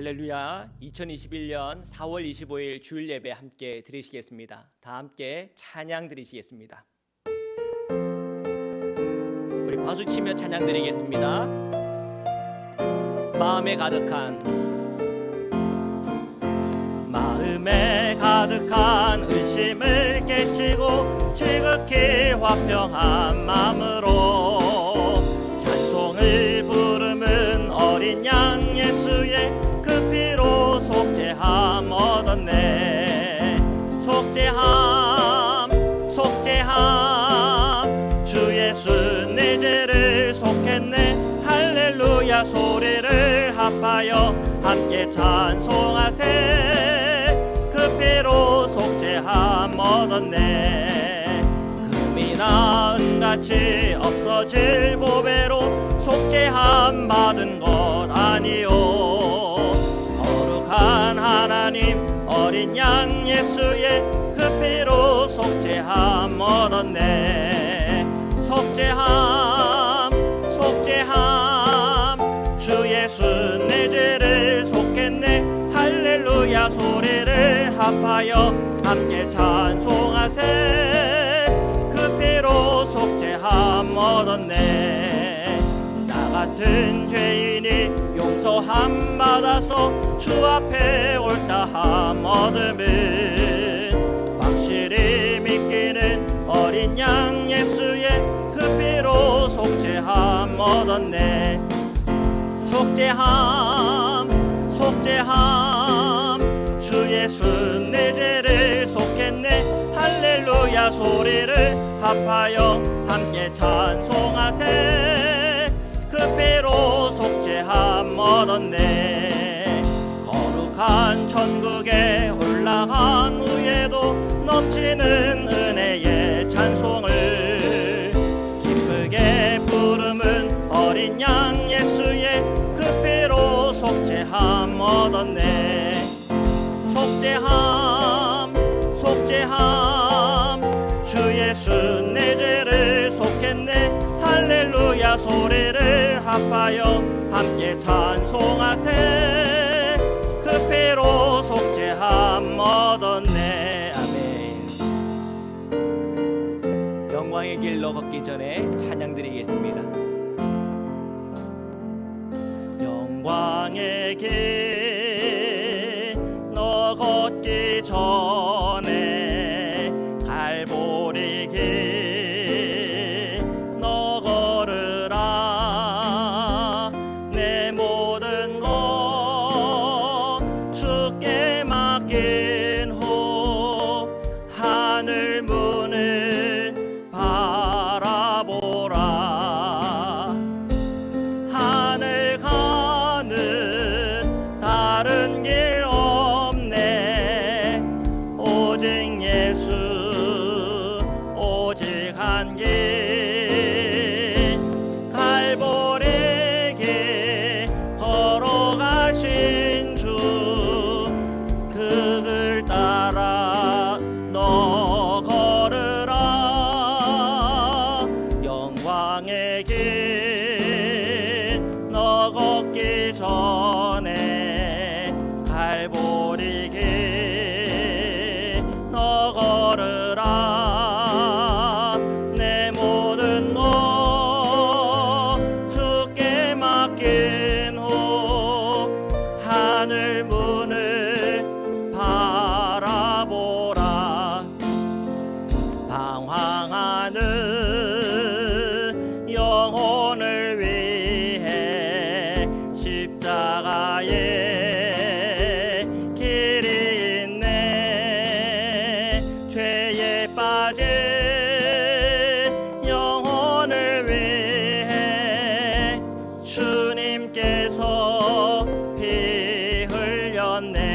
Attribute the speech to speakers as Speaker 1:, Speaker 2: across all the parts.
Speaker 1: 할렐루야. 2021년 4월 25일 주일 예배 함께 드리시겠습니다. 다 함께 찬양 드리시겠습니다. 우리 박수 치며 찬양 드리겠습니다. 마음에 가득한 의심을 깨치고 지극히 화평한 마음으로 찬송을 부르는 어린 양 예수의 그 피로 속죄함 얻었네. 속죄함 주 예수 내 죄를 속했네. 할렐루야 소리를 합하여 함께 찬송하세. 그 피로 속죄함 얻었네. 금이나 은같이 없어질 보배로 속죄함 받은 것 아니요. 거룩한 하나님 어린 양 예수의 그 피로 속죄함 얻었네. 속죄함 주 예수 내 죄를 속했네. 할렐루야 소리를 합하여 함께 찬송하세. 그 피로 속죄함 얻었네. 나 같은 죄인이 용서함 받아서 주 앞에 옳다함 얻음은 확실히 믿기는 어린 양 예수의 그 피로 속죄함 얻었네. 속죄함 주 예수 내 죄를 속했네. 할렐루야 소리를 합하여 함께 찬송하세. 그 피로 속죄함 얻었네. 거룩한 천국에 올라간 후에도 넘치는 은혜의 찬송을 기쁘게 부르는 어린 양 예수의 그 피로 속죄함 얻었네. 속죄함 주 예수 내 죄를 속했네. 할렐루야 소리를 합하여 함께 찬송하세. 그 피로 속죄함 얻었네. 아멘. 영광의 길로 걷기 전에 찬양 드리겠습니다. 영광의 길 너 걷기 전에 갈보리 길 너 걸으라. 내 모든 것 주께 맡긴 후 하늘 문을 바라보라. 하늘 가는 다른 길 없네. 오직 예수 오직 한 길 갈보리 길 걸어가신 주 그 길 따라 너 걸으라. 영광의 길 너 걷기 전에 갈보리 길 너 걸으라. 내 모든 것 주께 맡긴 후 하늘 문을 바라보라. 방황하는 영혼을 위해 십자가의 길이 있네. 죄에 빠진 영혼을 위해 주님께서 피 흘렸네.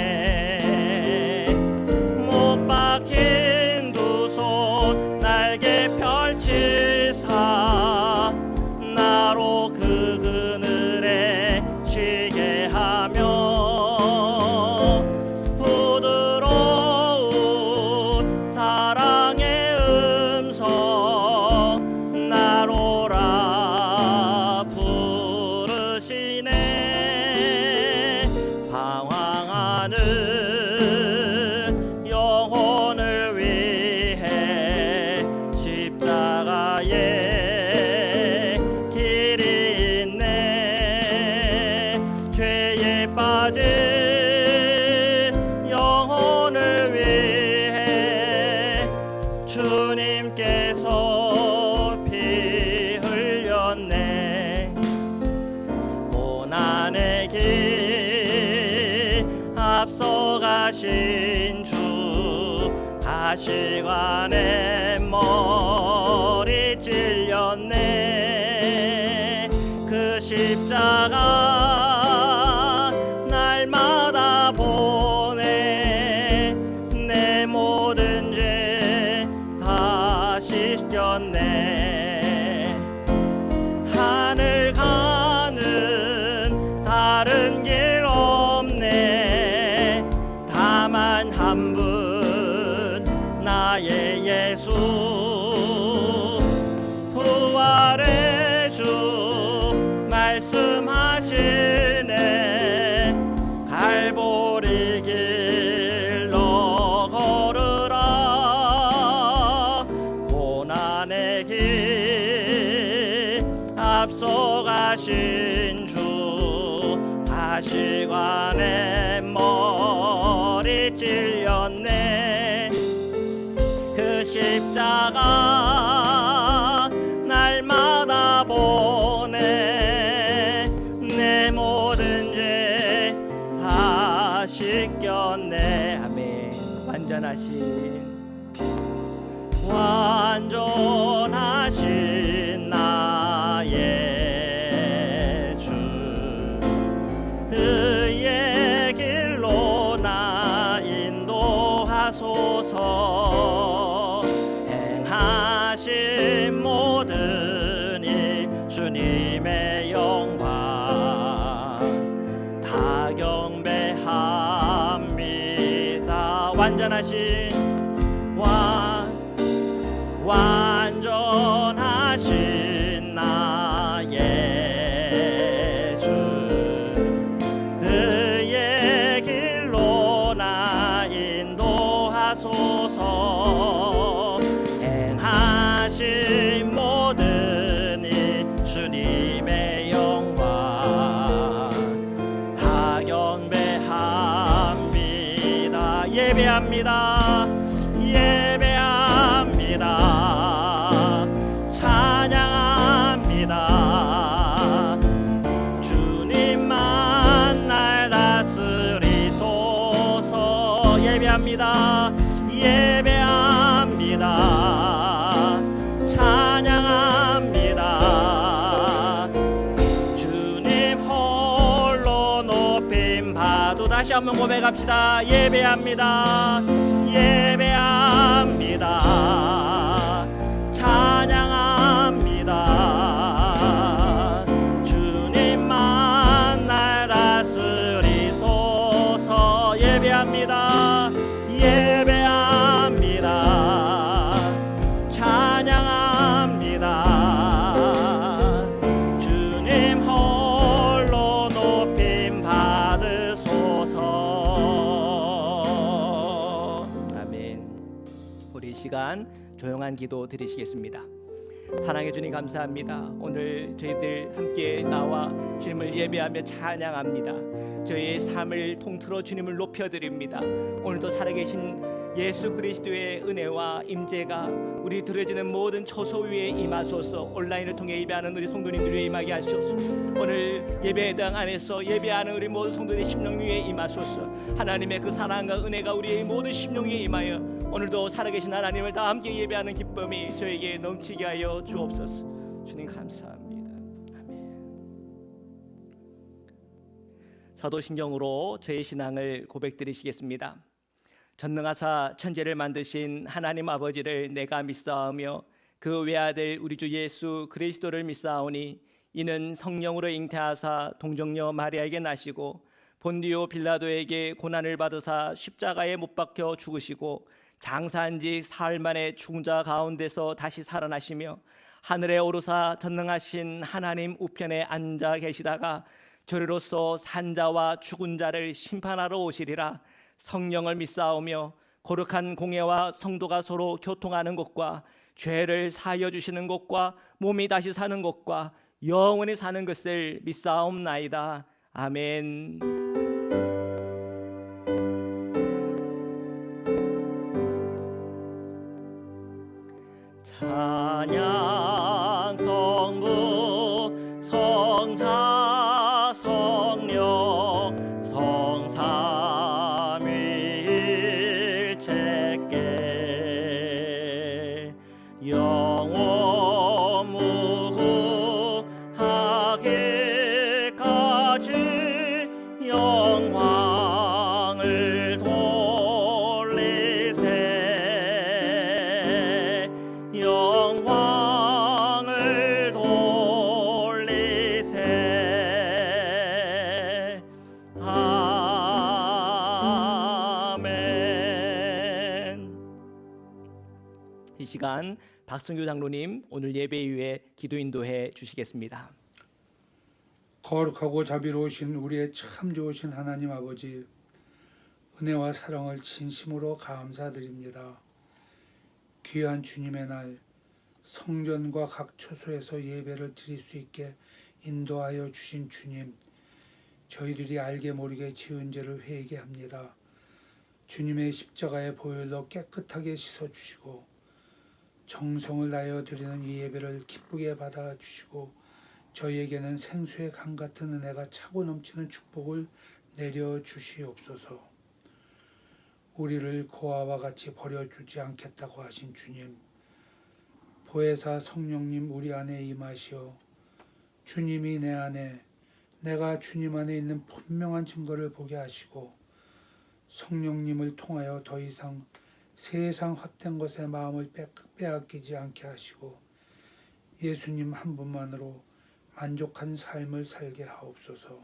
Speaker 1: 가는 영혼을 위해 십자가에 길이 있네. 죄에 빠진 영혼을 위해 주님께서 피 흘렸네. 고난의 길 앞서가신 주, 가시관에 머리 찔렸네. 그 십자가 날마다 보내. 내 모든 죄 다 씻겼네. 하늘 가는 다른 길 없네. 다만 한 분 나의 예수, 부활의 주 말씀하시네. 갈보리 길로 걸으라. 고난의 길 앞서가신 주, 가시관에 머리 찔렸네. 그 십자가 날마다 보내. 내 모든 죄 다 씻겼네. 아멘. 완전하신 나의 주, 의의 길로 나 인도하소서. 행하신 모든 일 주님의 영광 다 경배합니다. 완전하신 나의 주, 의의 길로 나 인도하소서. 행하신 모든 일 주님의 영광 다 경배합니다. 예배합니다. 찬양합니다. 주님만 날 다스리소서. 예배합니다. 찬양합니다. 주님 홀로 높임 받도. 다시 한번 고백합시다. 예배합니다. 찬양합니다. 주님만 날 다스리소서. 예배합니다. 찬양합니다. 주님 홀로 높임 받으소서. 아멘. 우리 시간 조용한 기도 드리시겠습니다. 사랑해 주님 감사합니다. 오늘 저희들 함께 나와 주님을 예배하며 찬양합니다. 저희의 삶을 통틀어 주님을 높여드립니다. 오늘도 살아계신 예수 그리스도의 은혜와 임재가 우리 들어지는 모든 처소 위에 임하소서. 온라인을 통해 예배하는 우리 성도님들 위에 임하게 하소서. 오늘 예배당 안에서 예배하는 우리 모든 성도들의 심령 위에 임하소서. 하나님의 그 사랑과 은혜가 우리의 모든 심령 위에 임하여 오늘도 살아계신 하나님을 다 함께 예배하는 기쁨이 저에게 넘치게 하여 주옵소서. 주님 감사합니다. 아멘. 사도신경으로 저의 신앙을 고백드리시겠습니다. 전능하사 천지를 만드신 하나님 아버지를 내가 믿사오며 그 외아들 우리 주 예수 그리스도를 믿사오니 이는 성령으로 잉태하사 동정녀 마리아에게 나시고 본디오 빌라도에게 고난을 받으사 십자가에 못 박혀 죽으시고 장사한 지 사흘 만에 죽은 자 가운데서 다시 살아나시며 하늘에 오르사 전능하신 하나님 우편에 앉아 계시다가 저리로서 산자와 죽은 자를 심판하러 오시리라. 성령을 믿사오며 거룩한 공예와 성도가 서로 교통하는 것과 죄를 사하여 주시는 것과 몸이 다시 사는 것과 영원히 사는 것을 믿사옵나이다. 아멘. 찬양 성부 성자 성령 성삼위일체께 영원 무궁하게까지 영광을 돌리세 영광을 돌리세 아멘. 이 시간 박승규 장로님 오늘 예배 이후에 기도 인도해 주시겠습니다.
Speaker 2: 거룩하고 자비로우신 우리의 참 좋으신 하나님 아버지, 은혜와 사랑을 진심으로 감사드립니다. 귀한 주님의 날 성전과 각 처소에서 예배를 드릴 수 있게 인도하여 주신 주님, 저희들이 알게 모르게 지은 죄를 회개합니다. 주님의 십자가의 보혈로 깨끗하게 씻어주시고 정성을 다하여 드리는 이 예배를 기쁘게 받아주시고 저희에게는 생수의 강 같은 은혜가 차고 넘치는 축복을 내려주시옵소서. 우리를 고아와 같이 버려주지 않겠다고 하신 주님, 보혜사 성령님 우리 안에 임하시어 주님이 내 안에, 내가 주님 안에 있는 분명한 증거를 보게 하시고 성령님을 통하여 더 이상 세상 헛된 것에 마음을 빼앗기지 않게 하시고 예수님 한 분만으로 만족한 삶을 살게 하옵소서.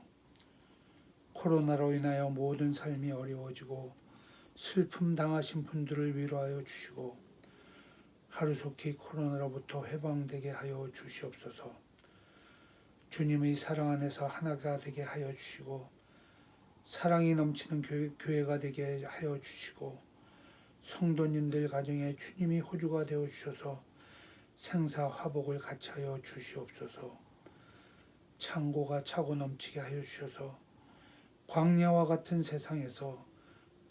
Speaker 2: 코로나로 인하여 모든 삶이 어려워지고 슬픔 당하신 분들을 위로하여 주시고 하루속히 코로나로부터 해방되게 하여 주시옵소서. 주님의 사랑 안에서 하나가 되게 하여 주시고 사랑이 넘치는 교회가 되게 하여 주시고 성도님들 가정에 주님이 호주가 되어 주셔서 생사 화복을 같이 하여 주시옵소서. 창고가 차고 넘치게 하여 주셔서 광야와 같은 세상에서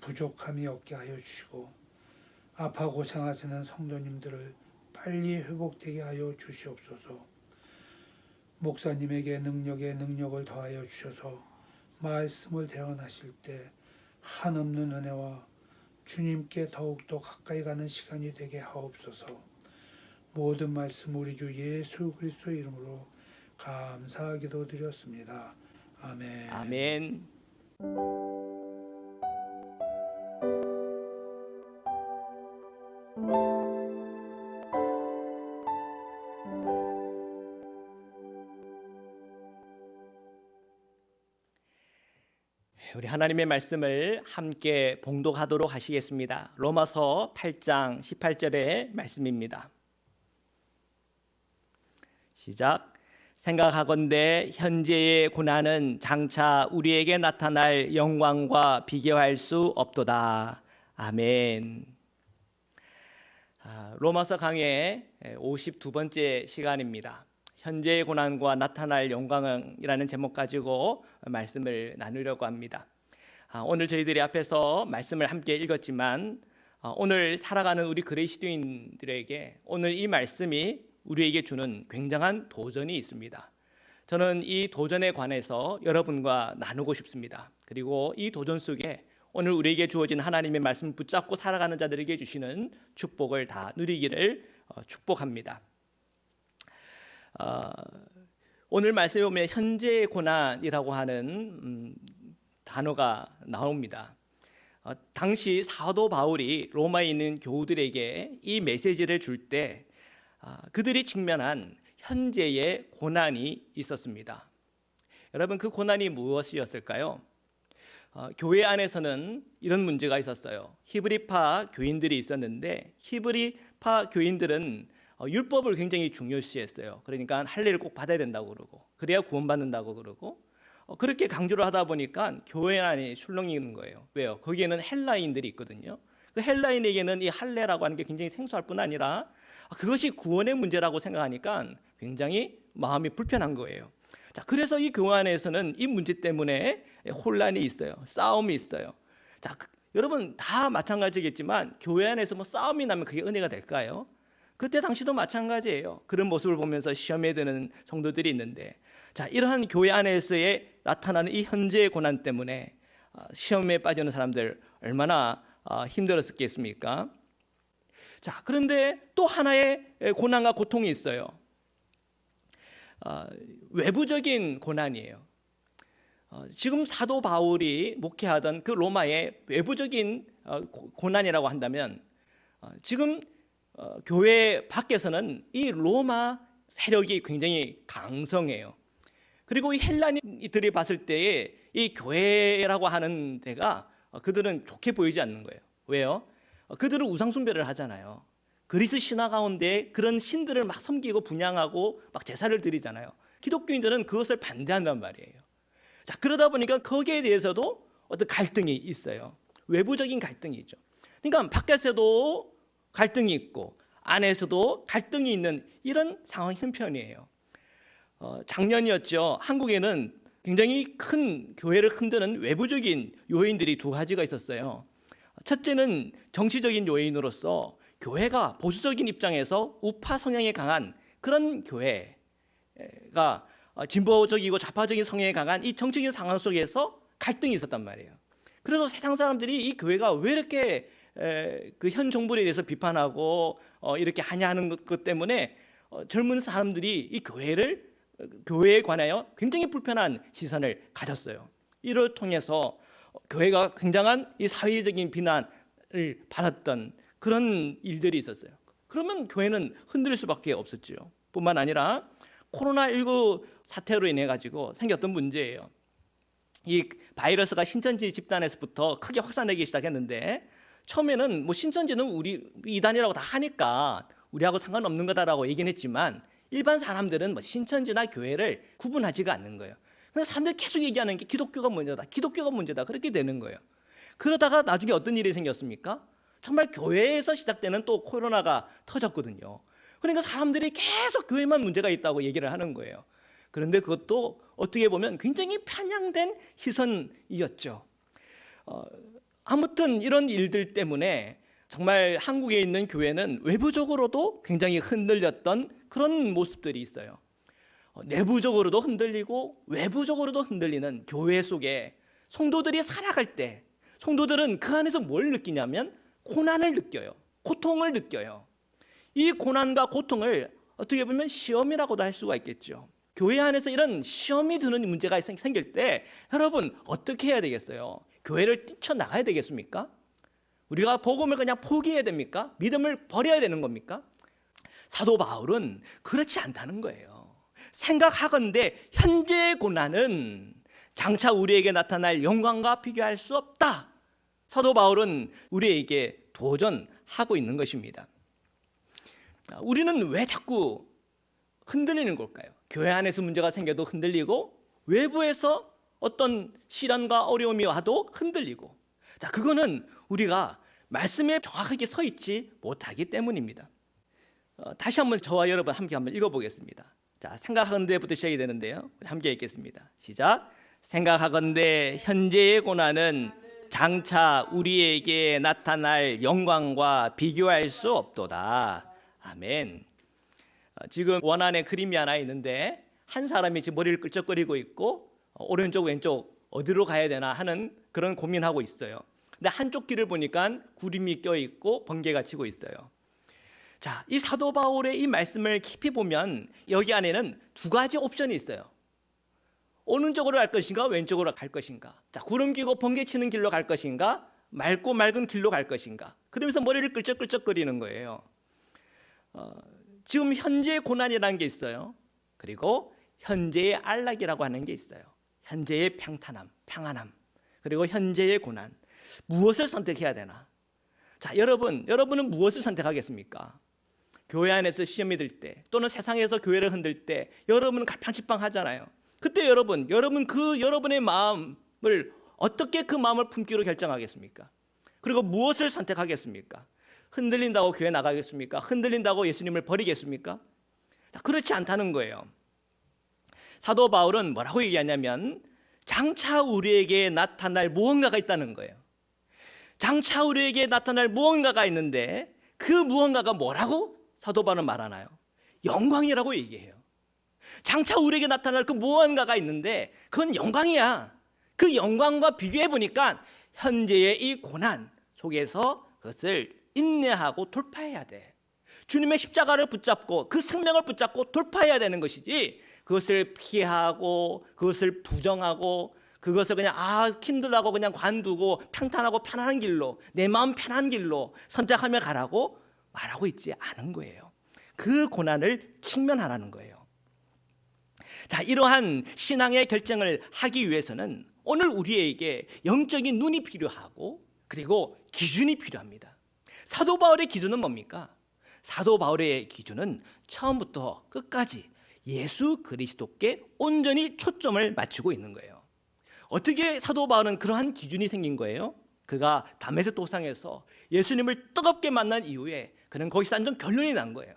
Speaker 2: 부족함이 없게 하여 주시고 아파 고생하시는 성도님들을 빨리 회복되게 하여 주시옵소서. 목사님에게 능력에 능력을 더하여 주셔서 말씀을 대언하실 때 한없는 은혜와 주님께 더욱더 가까이 가는 시간이 되게 하옵소서. 모든 말씀 우리 주 예수 그리스도 이름으로 감사 기도드렸습니다. 아멘.
Speaker 1: 아멘. 우리 하나님의 말씀을 함께 봉독하도록 하시겠습니다. 로마서 8장 18절의 말씀입니다. 시작. 생각하건대 현재의 고난은 장차 우리에게 나타날 영광과 비교할 수 없도다. 아멘. 로마서 강의 52번째 시간입니다. 현재의 고난과 나타날 영광이라는 제목 가지고 말씀을 나누려고 합니다. 오늘 저희들이 앞에서 말씀을 함께 읽었지만 오늘 살아가는 우리 그리스도인들에게 오늘 이 말씀이 우리에게 주는 굉장한 도전이 있습니다. 저는 이 도전에 관해서 여러분과 나누고 싶습니다. 그리고 이 도전 속에 오늘 우리에게 주어진 하나님의 말씀 붙잡고 살아가는 자들에게 주시는 축복을 다 누리기를 축복합니다. 오늘 말씀에 보면 현재의 고난이라고 하는 단어가 나옵니다. 당시 사도 바울이 로마에 있는 교우들에게 이 메시지를 줄 때 그들이 직면한 현재의 고난이 있었습니다. 여러분, 그 고난이 무엇이었을까요? 교회 안에서는 이런 문제가 있었어요. 히브리파 교인들이 있었는데 히브리파 교인들은 율법을 굉장히 중요시했어요. 그러니까 할례를 꼭 받아야 된다고 그러고 그래야 구원받는다고 그러고 그렇게 강조를 하다 보니까 교회 안에 술렁이는 거예요. 왜요? 거기에는 헬라인들이 있거든요. 그 헬라인에게는 이 할례라고 하는 게 굉장히 생소할 뿐 아니라 그것이 구원의 문제라고 생각하니까 굉장히 마음이 불편한 거예요. 자, 그래서 이 교회 안에서는 이 문제 때문에 혼란이 있어요. 싸움이 있어요. 자, 여러분 다 마찬가지겠지만 교회 안에서 뭐 싸움이 나면 그게 은혜가 될까요? 그때 당시도 마찬가지예요. 그런 모습을 보면서 시험에 드는 성도들이 있는데, 자, 이러한 교회 안에서의 나타나는 이 현재의 고난 때문에 시험에 빠지는 사람들 얼마나 힘들었겠습니까? 자, 그런데 또 하나의 고난과 고통이 있어요. 외부적인 고난이에요. 지금 사도 바울이 목회하던 그 로마의 외부적인 고난이라고 한다면, 지금 교회 밖에서는 이 로마 세력이 굉장히 강성해요. 그리고 이 헬라인들이 봤을 때에 이 교회라고 하는 데가 그들은 좋게 보이지 않는 거예요. 왜요? 그들은 우상 숭배를 하잖아요. 그리스 신화 가운데 그런 신들을 막 섬기고 분양하고 막 제사를 드리잖아요. 기독교인들은 그것을 반대한단 말이에요. 자, 그러다 보니까 거기에 대해서도 어떤 갈등이 있어요. 외부적인 갈등이 있죠. 그러니까 밖에서도 갈등이 있고 안에서도 갈등이 있는 이런 상황 형편이에요. 작년이었죠. 한국에는 굉장히 큰 교회를 흔드는 외부적인 요인들이 두 가지가 있었어요. 첫째는 정치적인 요인으로서 교회가 보수적인 입장에서 우파 성향이 강한 그런 교회가 진보적이고 좌파적인 성향이 강한 이 정치적인 상황 속에서 갈등이 있었단 말이에요. 그래서 세상 사람들이 이 교회가 왜 이렇게 그 현 정부에 대해서 비판하고 이렇게 하냐는 것 때문에 젊은 사람들이 이 교회에 관하여 굉장히 불편한 시선을 가졌어요. 이를 통해서 교회가 굉장한 이 사회적인 비난을 받았던 그런 일들이 있었어요. 그러면 교회는 흔들릴 수밖에 없었죠. 뿐만 아니라 코로나19 사태로 인해 가지고 생겼던 문제예요. 이 바이러스가 신천지 집단에서부터 크게 확산되기 시작했는데, 처음에는 뭐 신천지는 우리 이단이라고 다 하니까 우리하고 상관없는 거다라고 얘기는 했지만, 일반 사람들은 뭐 신천지나 교회를 구분하지가 않는 거예요. 그래서 사람들이 계속 얘기하는 게 기독교가 문제다, 기독교가 문제다, 그렇게 되는 거예요. 그러다가 나중에 어떤 일이 생겼습니까? 정말 교회에서 시작되는 또 코로나가 터졌거든요. 그러니까 사람들이 계속 교회만 문제가 있다고 얘기를 하는 거예요. 그런데 그것도 어떻게 보면 굉장히 편향된 시선이었죠. 아무튼 이런 일들 때문에 정말 한국에 있는 교회는 외부적으로도 굉장히 흔들렸던 그런 모습들이 있어요. 내부적으로도 흔들리고 외부적으로도 흔들리는 교회 속에 성도들이 살아갈 때, 성도들은 그 안에서 뭘 느끼냐면 고난을 느껴요. 고통을 느껴요. 이 고난과 고통을 어떻게 보면 시험이라고도 할 수가 있겠죠. 교회 안에서 이런 시험이 드는 문제가 생길 때 여러분 어떻게 해야 되겠어요? 교회를 뛰쳐나가야 되겠습니까? 우리가 복음을 그냥 포기해야 됩니까? 믿음을 버려야 되는 겁니까? 사도 바울은 그렇지 않다는 거예요. 생각하건대 현재의 고난은 장차 우리에게 나타날 영광과 비교할 수 없다. 사도 바울은 우리에게 도전하고 있는 것입니다. 우리는 왜 자꾸 흔들리는 걸까요? 교회 안에서 문제가 생겨도 흔들리고 외부에서 어떤 시련과 어려움이 와도 흔들리고, 자, 그거는 우리가 말씀에 정확하게 서 있지 못하기 때문입니다. 다시 한번 저와 여러분 함께 한번 읽어보겠습니다. 자, 생각하건대부터 시작이 되는데요. 함께 읽겠습니다. 시작. 생각하건대 현재의 고난은 장차 우리에게 나타날 영광과 비교할 수 없도다. 아멘. 지금 원안에 그림이 하나 있는데 한 사람이 지금 머리를 끌적거리고 있고 오른쪽 왼쪽 어디로 가야 되나 하는 그런 고민하고 있어요. 근데 한쪽 길을 보니까 구름이 껴 있고 번개가 치고 있어요. 자, 이 사도 바울의 이 말씀을 깊이 보면 여기 안에는 두 가지 옵션이 있어요. 오른쪽으로 갈 것인가 왼쪽으로 갈 것인가. 자, 구름 끼고 번개 치는 길로 갈 것인가 맑고 맑은 길로 갈 것인가. 그러면서 머리를 끌적끌적거리는 거예요. 지금 현재의 고난이라는 게 있어요. 그리고 현재의 안락이라고 하는 게 있어요. 현재의 평안함, 그리고 현재의 고난. 무엇을 선택해야 되나? 자, 여러분은 무엇을 선택하겠습니까? 교회 안에서 시험이 들 때, 또는 세상에서 교회를 흔들 때 여러분은 갈팡질팡하잖아요. 그때 여러분 그 여러분의 마음을 어떻게 그 마음을 품기로 결정하겠습니까? 그리고 무엇을 선택하겠습니까? 흔들린다고 교회 나가겠습니까? 흔들린다고 예수님을 버리겠습니까? 그렇지 않다는 거예요. 사도 바울은 뭐라고 얘기하냐면 장차 우리에게 나타날 무언가가 있다는 거예요. 장차 우리에게 나타날 무언가가 있는데 그 무언가가 뭐라고 사도 바울은 말하나요? 영광이라고 얘기해요. 장차 우리에게 나타날 그 무언가가 있는데 그건 영광이야. 그 영광과 비교해 보니까 현재의 이 고난 속에서 그것을 인내하고 돌파해야 돼. 주님의 십자가를 붙잡고 그 생명을 붙잡고 돌파해야 되는 것이지, 그것을 피하고 그것을 부정하고 그것을 그냥 힘들다고 그냥 관두고 평탄하고 편안한 길로, 내 마음 편한 길로 선택하며 가라고 말하고 있지 않은 거예요. 그 고난을 직면하라는 거예요. 자, 이러한 신앙의 결정을 하기 위해서는 오늘 우리에게 영적인 눈이 필요하고 그리고 기준이 필요합니다. 사도 바울의 기준은 뭡니까? 사도 바울의 기준은 처음부터 끝까지 예수 그리스도께 온전히 초점을 맞추고 있는 거예요. 어떻게 사도 바울은 그러한 기준이 생긴 거예요? 그가 다메섹 도상에서 예수님을 뜨겁게 만난 이후에 그는 거기서 완전 결론이 난 거예요.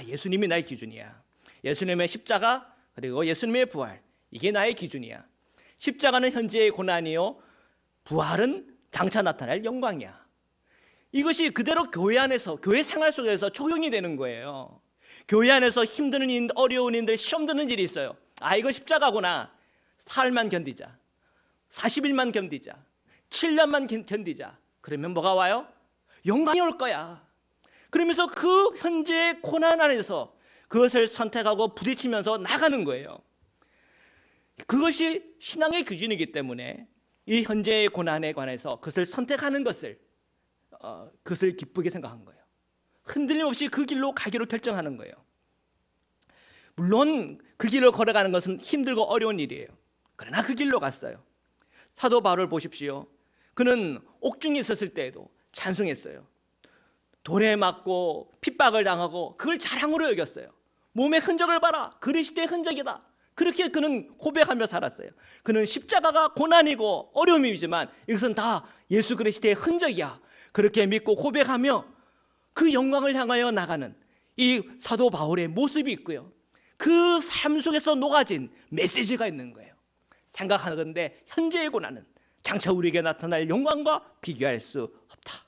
Speaker 1: 예수님이 나의 기준이야. 예수님의 십자가 그리고 예수님의 부활, 이게 나의 기준이야. 십자가는 현재의 고난이요, 부활은 장차 나타날 영광이야. 이것이 그대로 교회 안에서, 교회 생활 속에서 적용이 되는 거예요. 교회 안에서 힘드는 일, 어려운 일들, 시험 드는 일이 있어요. 이거 십자가구나. 사흘만 견디자, 40일만 견디자, 7년만 견디자. 그러면 뭐가 와요? 영광이 올 거야. 그러면서 그 현재의 고난 안에서 그것을 선택하고 부딪히면서 나가는 거예요. 그것이 신앙의 기준이기 때문에 이 현재의 고난에 관해서 그것을 선택하는 그것을 기쁘게 생각한 거예요. 흔들림 없이 그 길로 가기로 결정하는 거예요. 물론 그 길을 걸어가는 것은 힘들고 어려운 일이에요. 그러나 그 길로 갔어요. 사도 바울을 보십시오. 그는 옥중에 있었을 때에도 찬송했어요. 돌에 맞고 핍박을 당하고 그걸 자랑으로 여겼어요. 몸의 흔적을 봐라, 그리스도의 흔적이다. 그렇게 그는 고백하며 살았어요. 그는 십자가가 고난이고 어려움이지만 이것은 다 예수 그리스도의 흔적이야. 그렇게 믿고 고백하며 그 영광을 향하여 나가는 이 사도 바울의 모습이 있고요. 그 삶 속에서 녹아진 메시지가 있는 거예요. 생각하는데 현재의 고난은 장차 우리에게 나타날 영광과 비교할 수 없다.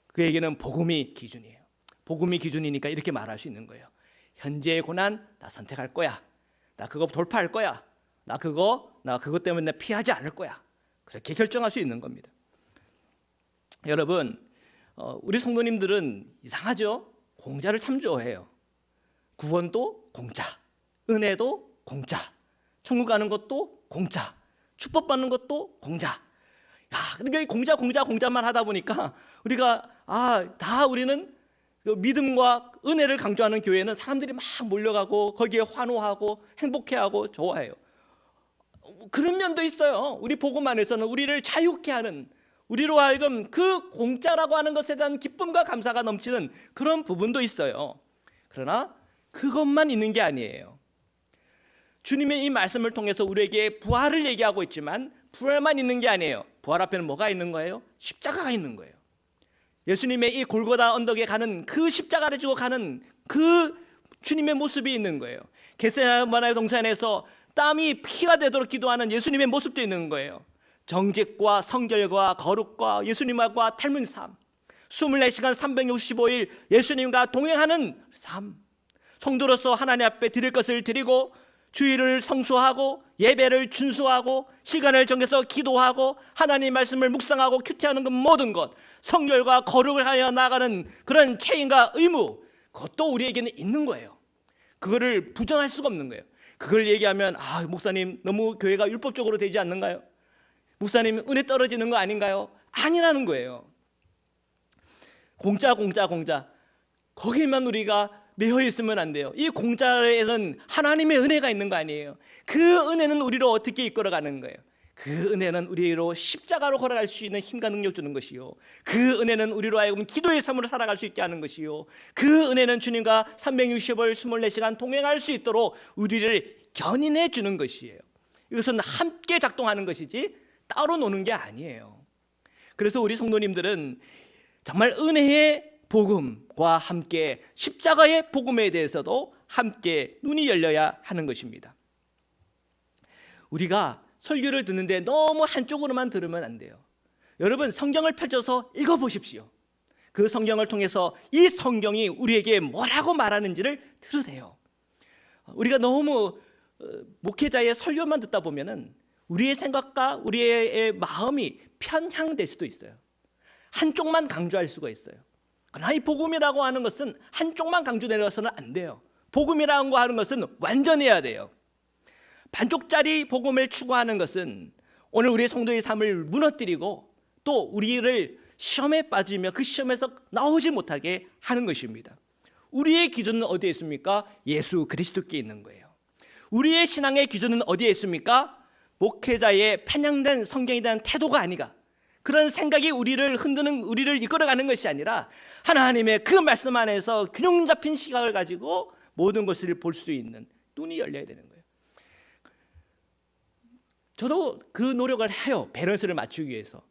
Speaker 1: 그에게는 복음이 기준이에요. 복음이 기준이니까 이렇게 말할 수 있는 거예요. 현재의 고난 나 선택할 거야. 나 그거 돌파할 거야. 나 그것 때문에 피하지 않을 거야. 그렇게 결정할 수 있는 겁니다. 여러분, 우리 성도님들은 이상하죠? 공짜를 참 좋아해요. 구원도 공짜, 은혜도 공짜, 천국 가는 것도 공짜, 축복받는 것도 공짜. 그러니까 공짜만 하다 보니까 우리가 우리는 그 믿음과 은혜를 강조하는 교회는 사람들이 막 몰려가고 거기에 환호하고 행복해하고 좋아해요. 그런 면도 있어요. 우리 복음 안에서는 우리를 자유케 하는, 우리로 하여금 그 공짜라고 하는 것에 대한 기쁨과 감사가 넘치는 그런 부분도 있어요. 그러나 그것만 있는 게 아니에요. 주님의 이 말씀을 통해서 우리에게 부활을 얘기하고 있지만 부활만 있는 게 아니에요. 부활 앞에는 뭐가 있는 거예요? 십자가가 있는 거예요. 예수님의 이 골고다 언덕에 가는 그 십자가를 지고 가는 그 주님의 모습이 있는 거예요. 겟세마네 동산에서 땀이 피가 되도록 기도하는 예수님의 모습도 있는 거예요. 정직과 성결과 거룩과 예수님과 닮은 삶, 24시간 365일 예수님과 동행하는 삶, 성도로서 하나님 앞에 드릴 것을 드리고 주일을 성수하고 예배를 준수하고 시간을 정해서 기도하고 하나님 말씀을 묵상하고 큐티하는 그 모든 것, 성결과 거룩을 하여 나가는 그런 책임과 의무, 그것도 우리에게는 있는 거예요. 그거를 부정할 수가 없는 거예요. 그걸 얘기하면 목사님 너무 교회가 율법적으로 되지 않는가요? 목사님 은혜 떨어지는 거 아닌가요? 아니라는 거예요. 공짜 거기만 우리가 매여 있으면 안 돼요. 이 공짜에는 하나님의 은혜가 있는 거 아니에요. 그 은혜는 우리를 어떻게 이끌어가는 거예요? 그 은혜는 우리로 십자가로 걸어갈 수 있는 힘과 능력 주는 것이요, 그 은혜는 우리로 하여금 기도의 삶으로 살아갈 수 있게 하는 것이요, 그 은혜는 주님과 360일 24시간 동행할 수 있도록 우리를 견인해 주는 것이에요. 이것은 함께 작동하는 것이지 따로 노는 게 아니에요. 그래서 우리 성도님들은 정말 은혜의 복음과 함께 십자가의 복음에 대해서도 함께 눈이 열려야 하는 것입니다. 우리가 설교를 듣는데 너무 한쪽으로만 들으면 안 돼요. 여러분, 성경을 펼쳐서 읽어보십시오. 그 성경을 통해서 이 성경이 우리에게 뭐라고 말하는지를 들으세요. 우리가 너무 목회자의 설교만 듣다 보면은 우리의 생각과 우리의 마음이 편향될 수도 있어요. 한쪽만 강조할 수가 있어요. 그러나 이 복음이라고 하는 것은 한쪽만 강조되어서는 안 돼요. 복음이라고 하는 것은 완전해야 돼요. 반쪽짜리 복음을 추구하는 것은 오늘 우리의 성도의 삶을 무너뜨리고 또 우리를 시험에 빠지며 그 시험에서 나오지 못하게 하는 것입니다. 우리의 기준은 어디에 있습니까? 예수 그리스도께 있는 거예요. 우리의 신앙의 기준은 어디에 있습니까? 목회자의 편향된 성경에 대한 태도가 아니가, 그런 생각이 우리를 흔드는, 우리를 이끌어가는 것이 아니라 하나님의 그 말씀 안에서 균형 잡힌 시각을 가지고 모든 것을 볼 수 있는 눈이 열려야 되는 거예요. 저도 그 노력을 해요. 밸런스를 맞추기 위해서.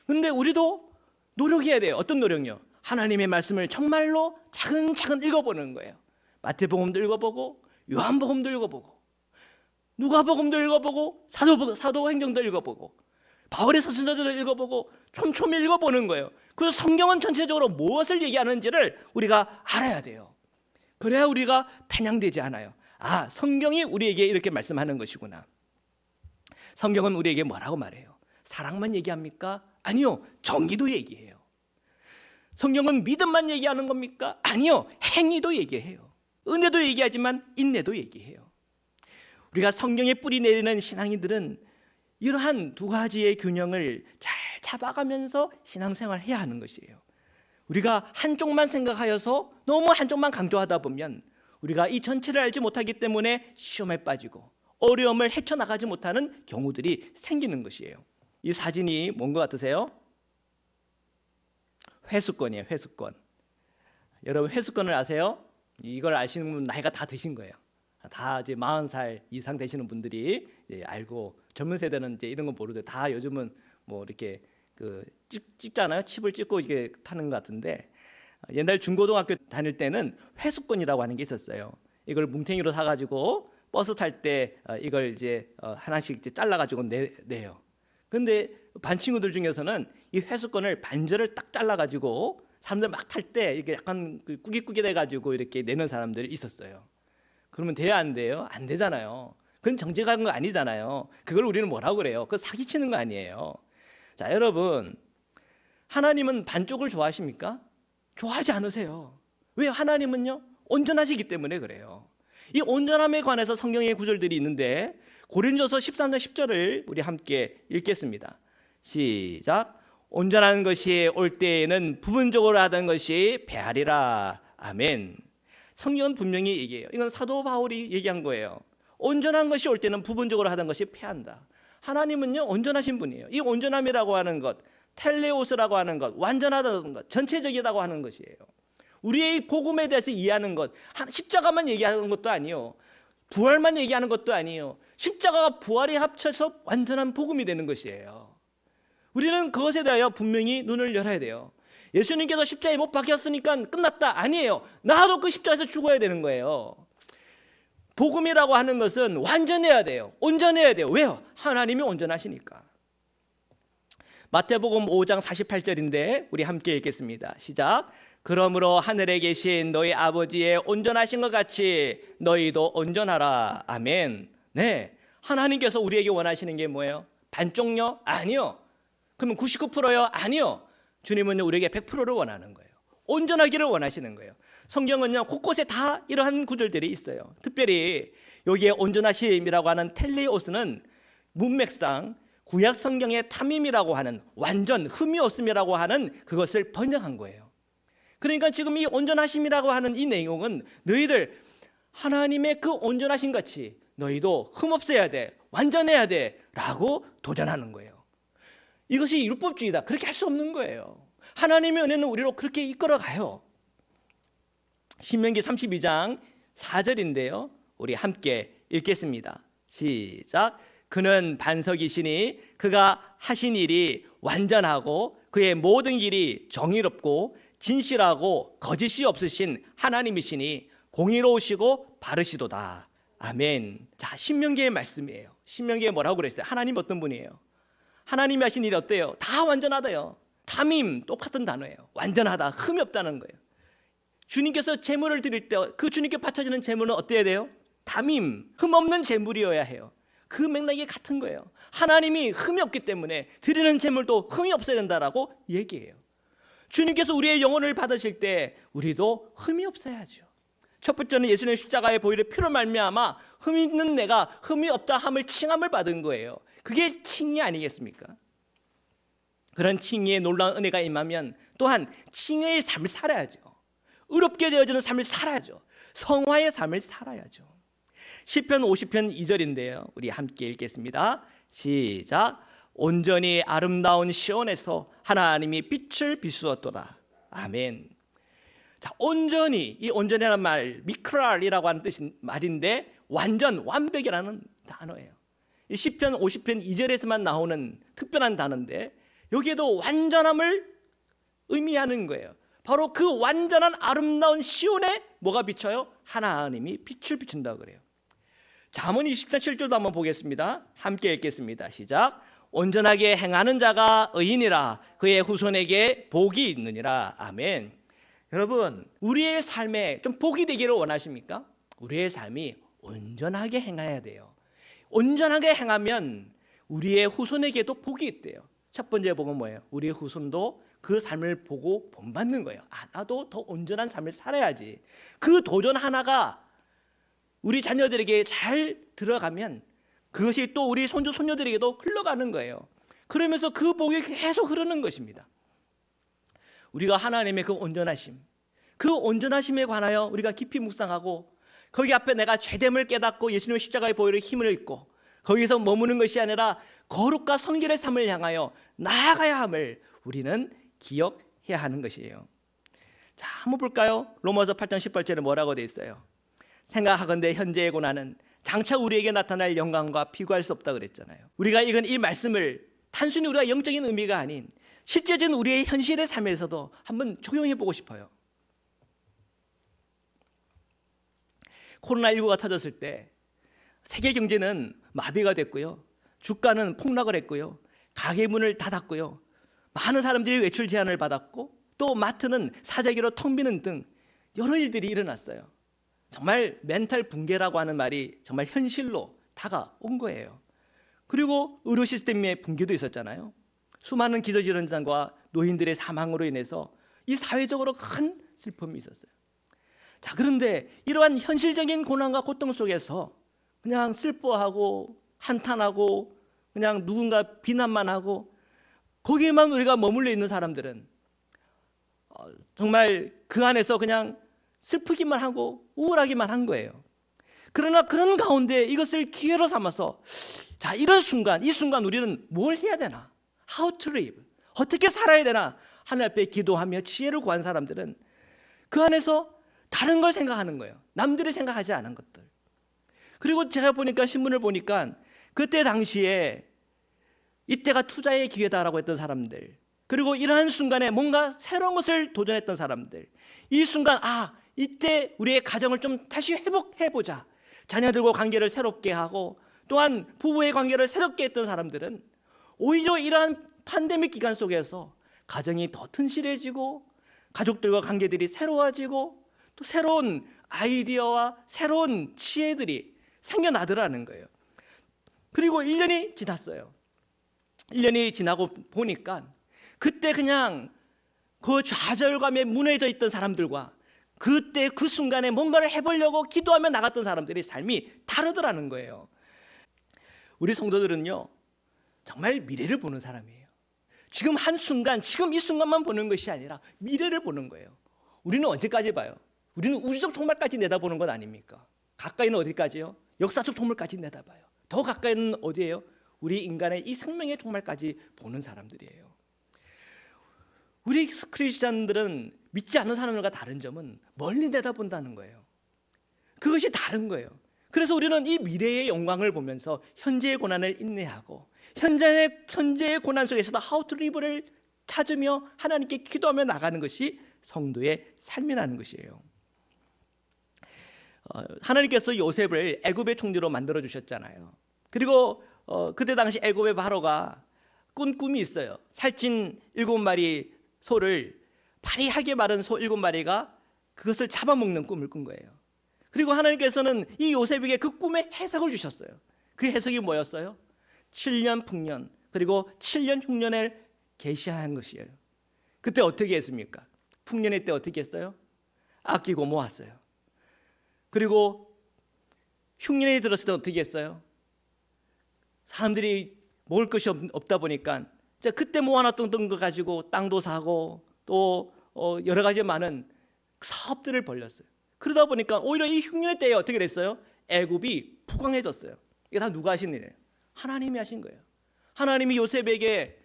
Speaker 1: 근데 우리도 노력해야 돼요. 어떤 노력요? 하나님의 말씀을 정말로 차근차근 읽어보는 거예요. 마태복음도 읽어보고 요한복음도 읽어보고 누가복음도 읽어보고 사도행전도 읽어보고 바울의 서신서도 읽어보고 촘촘히 읽어보는 거예요. 그래서 성경은 전체적으로 무엇을 얘기하는지를 우리가 알아야 돼요. 그래야 우리가 편향되지 않아요. 아, 성경이 우리에게 이렇게 말씀하는 것이구나. 성경은 우리에게 뭐라고 말해요? 사랑만 얘기합니까? 아니요, 정의도 얘기해요. 성경은 믿음만 얘기하는 겁니까? 아니요, 행위도 얘기해요. 은혜도 얘기하지만 인내도 얘기해요. 우리가 성경에 뿌리 내리는 신앙인들은 이러한 두 가지의 균형을 잘 잡아가면서 신앙생활을 해야 하는 것이에요. 우리가 한쪽만 생각하여서 너무 한쪽만 강조하다 보면 우리가 이 전체를 알지 못하기 때문에 시험에 빠지고 어려움을 헤쳐나가지 못하는 경우들이 생기는 것이에요. 이 사진이 뭔 것 같으세요? 회수권이에요. 회수권. 여러분, 회수권을 아세요? 이걸 아시는 분 나이가 다 드신 거예요. 다 이제 40살 이상 되시는 분들이 알고, 젊은 세대는 이제 이런 거 모르죠. 다 요즘은 뭐 이렇게 그 찍잖아요. 칩을 찍고 이게 타는 것 같은데, 옛날 중고등학교 다닐 때는 회수권이라고 하는 게 있었어요. 이걸 뭉탱이로 사가지고 버스 탈 때 이걸 이제 하나씩 이제 잘라가지고 내요. 근데 반 친구들 중에서는 이 회수권을 반절을 딱 잘라가지고 사람들 막 탈 때 이게 약간 꾸깃꾸깃 해가지고 이렇게 내는 사람들이 있었어요. 그러면 돼야 안 돼요? 안 되잖아요. 그건 정직한 거 아니잖아요. 그걸 우리는 뭐라고 그래요? 그거 사기치는 거 아니에요. 자, 여러분, 하나님은 반쪽을 좋아하십니까? 좋아하지 않으세요. 왜? 하나님은요, 온전하시기 때문에 그래요. 이 온전함에 관해서 성경의 구절들이 있는데 고린도서 13장 10절을 우리 함께 읽겠습니다. 시작. 온전한 것이 올 때에는 부분적으로 하던 것이 배하리라. 아멘. 성경은 분명히 얘기해요. 이건 사도 바울이 얘기한 거예요. 온전한 것이 올 때는 부분적으로 하던 것이 패한다. 하나님은요, 온전하신 분이에요. 이 온전함이라고 하는 것, 텔레오스라고 하는 것, 완전하다는 것, 전체적이라고 하는 것이에요. 우리의 복음에 대해서 이해하는 것, 십자가만 얘기하는 것도 아니에요. 부활만 얘기하는 것도 아니에요. 십자가가 부활이 합쳐서 완전한 복음이 되는 것이에요. 우리는 그것에 대하여 분명히 눈을 열어야 돼요. 예수님께서 십자가에 못 박혔으니까 끝났다. 아니에요. 나도 그 십자가에서 죽어야 되는 거예요. 복음이라고 하는 것은 완전해야 돼요. 온전해야 돼요. 왜요? 하나님이 온전하시니까. 마태복음 5장 48절인데 우리 함께 읽겠습니다. 시작. 그러므로 하늘에 계신 너희 아버지의 온전하신 것 같이 너희도 온전하라. 아멘. 네, 하나님께서 우리에게 원하시는 게 뭐예요? 반쪽요? 아니요. 그러면 99%요? 아니요. 주님은요, 우리에게 100%를 원하는 거예요. 온전하기를 원하시는 거예요. 성경은요, 곳곳에 다 이러한 구절들이 있어요. 특별히 여기에 온전하심이라고 하는 텔레오스는 문맥상 구약 성경의 탐임이라고 하는 완전, 흠이 없음이라고 하는 그것을 번역한 거예요. 그러니까 지금 이 온전하심이라고 하는 이 내용은 너희들 하나님의 그 온전하심 같이 너희도 흠 없어야 돼, 완전해야 돼 라고 도전하는 거예요. 이것이 율법주의다, 그렇게 할 수 없는 거예요. 하나님의 은혜는 우리로 그렇게 이끌어가요. 신명기 32장 4절인데요, 우리 함께 읽겠습니다. 시작. 그는 반석이시니 그가 하신 일이 완전하고 그의 모든 길이 정의롭고 진실하고 거짓이 없으신 하나님이시니 공의로우시고 바르시도다. 아멘. 자, 신명기의 말씀이에요. 신명기에 뭐라고 그랬어요? 하나님 어떤 분이에요? 하나님이 하신 일이 어때요? 다 완전하다요. 담임, 똑같은 단어예요. 완전하다, 흠이 없다는 거예요. 주님께서 제물을 드릴 때 그 주님께 바쳐지는 제물은 어때야 돼요? 담임, 흠 없는 제물이어야 해요. 그 맥락이 같은 거예요. 하나님이 흠이 없기 때문에 드리는 제물도 흠이 없어야 된다라고 얘기해요. 주님께서 우리의 영혼을 받으실 때 우리도 흠이 없어야죠. 첫 번째는 예수님의 십자가의 보혈의 피로 말미암아 흠 있는 내가 흠이 없다 함을 칭함을 받은 거예요. 그게 칭의 아니겠습니까? 그런 칭의의 놀라운 은혜가 임하면 또한 칭의의 삶을 살아야죠. 의롭게 되어지는 삶을 살아야죠. 성화의 삶을 살아야죠. 시편 50편 2절인데요, 우리 함께 읽겠습니다. 시작. 온전히 아름다운 시온에서 하나님이 빛을 비추었도다. 아멘. 자, 온전히, 이 온전이라는 말 미크랄이라고 하는 뜻인 말인데 완전, 완벽이라는 단어예요. 이 시편 50편 2절에서만 나오는 특별한 단어인데 여기에도 완전함을 의미하는 거예요. 바로 그 완전한 아름다운 시온에 뭐가 비쳐요? 하나님이 빛을 비춘다고 그래요. 잠언 20장 7절도 한번 보겠습니다. 함께 읽겠습니다. 시작. 온전하게 행하는 자가 의인이라 그의 후손에게 복이 있느니라. 아멘. 여러분, 우리의 삶에 좀 복이 되기를 원하십니까? 우리의 삶이 온전하게 행해야 돼요. 온전하게 행하면 우리의 후손에게도 복이 있대요. 첫 번째 복은 뭐예요? 우리의 후손도 그 삶을 보고 본받는 거예요. 아, 나도 더 온전한 삶을 살아야지. 그 도전 하나가 우리 자녀들에게 잘 들어가면 그것이 또 우리 손주 손녀들에게도 흘러가는 거예요. 그러면서 그 복이 계속 흐르는 것입니다. 우리가 하나님의 그 온전하심, 그 온전하심에 관하여 우리가 깊이 묵상하고 거기 앞에 내가 죄됨을 깨닫고 예수님의 십자가의 보혈의 힘을 입고 거기서 머무는 것이 아니라 거룩과 성결의 삶을 향하여 나아가야 함을 우리는 기억해야 하는 것이에요. 자, 한번 볼까요? 로마서 8장 18절에 뭐라고 되어 있어요? 생각하건대 현재의 고난은 장차 우리에게 나타날 영광과 비교할 수 없다 그랬잖아요. 우리가 읽은 이 말씀을 단순히 우리가 영적인 의미가 아닌 실제적인 우리의 현실의 삶에서도 한번 적용해 보고 싶어요. 코로나19가 터졌을 때 세계 경제는 마비가 됐고요, 주가는 폭락을 했고요, 가게 문을 닫았고요, 많은 사람들이 외출 제한을 받았고 또 마트는 사재기로 텅 비는 등 여러 일들이 일어났어요. 정말 멘탈 붕괴라고 하는 말이 정말 현실로 다가온 거예요. 그리고 의료 시스템의 붕괴도 있었잖아요. 수많은 기저질환자와 노인들의 사망으로 인해서 이 사회적으로 큰 슬픔이 있었어요. 자, 그런데 이러한 현실적인 고난과 고통 속에서 그냥 슬퍼하고 한탄하고 그냥 누군가 비난만 하고 거기에만 우리가 머물러 있는 사람들은 정말 그 안에서 그냥 슬프기만 하고 우울하기만 한 거예요. 그러나 그런 가운데 이것을 기회로 삼아서 자, 이런 순간, 이 순간 우리는 뭘 해야 되나? How to live? 어떻게 살아야 되나? 하늘 앞에 기도하며 지혜를 구한 사람들은 그 안에서 다른 걸 생각하는 거예요. 남들이 생각하지 않은 것들. 그리고 제가 보니까 신문을 보니까 그때 당시에 이때가 투자의 기회다라고 했던 사람들, 그리고 이러한 순간에 뭔가 새로운 것을 도전했던 사람들, 이 순간 이때 우리의 가정을 좀 다시 회복해보자, 자녀들과 관계를 새롭게 하고 또한 부부의 관계를 새롭게 했던 사람들은 오히려 이러한 팬데믹 기간 속에서 가정이 더 튼실해지고 가족들과 관계들이 새로워지고 또 새로운 아이디어와 새로운 지혜들이 생겨나더라는 거예요. 그리고 1년이 지났어요. 1년이 지나고 보니까 그때 그냥 그 좌절감에 무너져 있던 사람들과 그때 그 순간에 뭔가를 해보려고 기도하며 나갔던 사람들의 삶이 다르더라는 거예요. 우리 성도들은요, 정말 미래를 보는 사람이에요. 지금 한순간, 지금 이 순간만 보는 것이 아니라 미래를 보는 거예요. 우리는 언제까지 봐요? 우리는 우주적 종말까지 내다보는 것 아닙니까? 가까이는 어디까지요? 역사적 종말까지 내다봐요. 더 가까이는 어디예요? 우리 인간의 이 생명의 종말까지 보는 사람들이에요. 우리 크리스찬들은 믿지 않는 사람들과 다른 점은 멀리 내다본다는 거예요. 그것이 다른 거예요. 그래서 우리는 이 미래의 영광을 보면서 현재의 고난을 인내하고 현재의 고난 속에서도 how to live를 찾으며 하나님께 기도하며 나가는 것이 성도의 삶이라는 것이에요. 하나님께서 요셉을 애굽의 총리로 만들어 주셨잖아요. 그리고 그때 당시 애굽의 바로가 꾼 꿈이 있어요. 살찐 7마리 소를 파리하게 마른 소 7마리가 그것을 잡아먹는 꿈을 꾼 거예요. 그리고 하나님께서는 이 요셉에게 그 꿈의 해석을 주셨어요. 그 해석이 뭐였어요? 7년 풍년 그리고 7년 흉년을 계시한 것이에요. 그때 어떻게 했습니까? 풍년의 때 어떻게 했어요? 아끼고 모았어요. 그리고 흉년이 들었을 때 어떻게 했어요? 사람들이 먹을 것이 없다 보니까 그때 모아놨던 거 가지고 땅도 사고 또 여러 가지 많은 사업들을 벌렸어요. 그러다 보니까 오히려 이 흉년의 때에 어떻게 됐어요? 애굽이 부강해졌어요. 이게 다 누가 하신 일이에요? 하나님이 하신 거예요. 하나님이 요셉에게